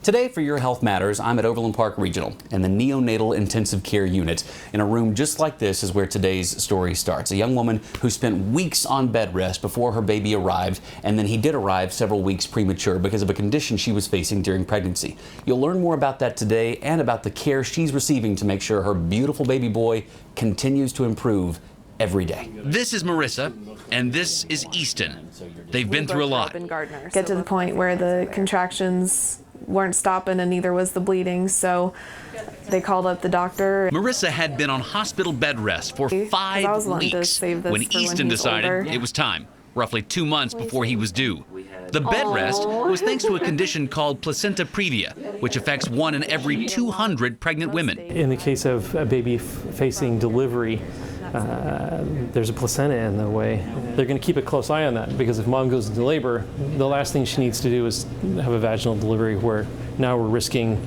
Today for Your Health Matters, I'm at Overland Park Regional in the neonatal intensive care unit. In a room just like this is where today's story starts. A young woman who spent weeks on bed rest before her baby arrived, and then he did arrive several weeks premature because of a condition she was facing during pregnancy. You'll learn more about that today and about the care she's receiving to make sure her beautiful baby boy continues to improve every day. This is Marissa, and this is Easton. They've been through a lot. Get to the point where the contractions weren't stopping and neither was the bleeding, so they called up the doctor. Marissa had been on hospital bed rest for 5 weeks when Easton decided it was time, roughly 2 months before he was due. The bed rest was thanks to a condition called placenta previa, which affects 1 in every 200 pregnant women. In the case of a baby facing delivery, there's a placenta in the way. They're going to keep a close eye on that because if mom goes into labor, the last thing she needs to do is have a vaginal delivery where now we're risking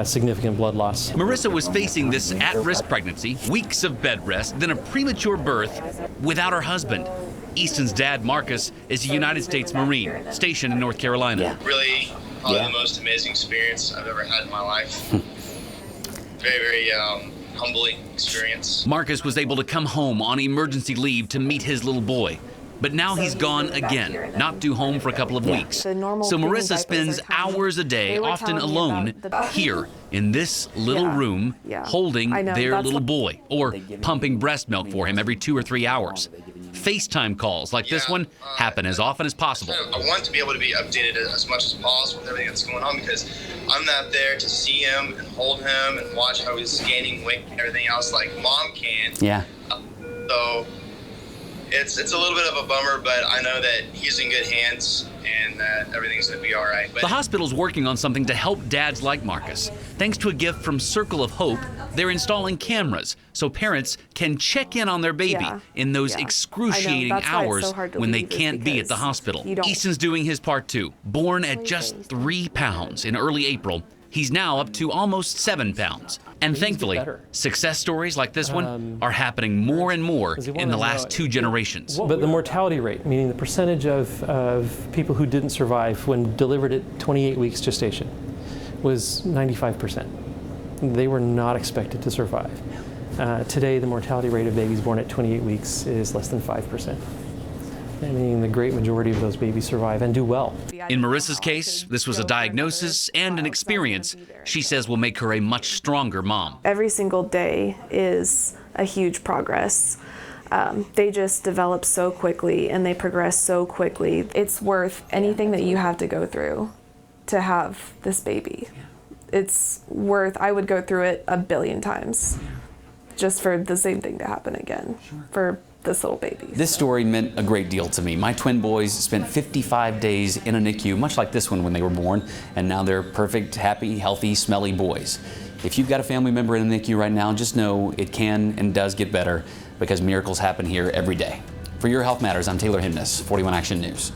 significant blood loss. Marissa was facing this at-risk pregnancy, weeks of bed rest, then a premature birth without her husband. Easton's dad, Marcus, is a United States Marine stationed in North Carolina. Really, probably the most amazing experience I've ever had in my life. Very humbling experience. Marcus was able to come home on emergency leave to meet his little boy. But now he's gone again, not due home for a couple of weeks. So Marissa spends hours a day, often alone, here in this little room, holding their little boy, or pumping breast milk for him every 2 or 3 hours. FaceTime calls like this one happen as often as possible. I want to be able to be updated as much as possible with everything that's going on because I'm not there to see him and hold him and watch how he's gaining weight and everything else like mom can. Yeah. So it's a little bit of a bummer, but I know that he's in good hands and that everything's going to be all right. But the hospital's working on something to help dads like Marcus. Thanks to a gift from Circle of Hope, they're installing cameras so parents can check in on their baby in those excruciating hours when they can't be at the hospital. Easton's doing his part too. Born at just 3 pounds in early April, he's now up to almost 7 pounds. And thankfully, success stories like this one are happening more and more in the last 2 generations. But the mortality rate, meaning the percentage of people who didn't survive when delivered at 28 weeks gestation, was 95%. They were not expected to survive. Today, the mortality rate of babies born at 28 weeks is less than 5%. Meaning the great majority of those babies survive and do well. In Marissa's case, this was a diagnosis and an experience she says will make her a much stronger mom. Every single day is a huge progress. They just develop so quickly and they progress so quickly. It's worth anything that you have to go through to have this baby. It's worth, I would go through it 1 billion times just for the same thing to happen again for this little baby. This story meant a great deal to me. My twin boys spent 55 days in a NICU, much like this one when they were born, and now they're perfect, happy, healthy, smelly boys. If you've got a family member in a NICU right now, just know it can and does get better because miracles happen here every day. For Your Health Matters, I'm Taylor Himnes, 41 Action News.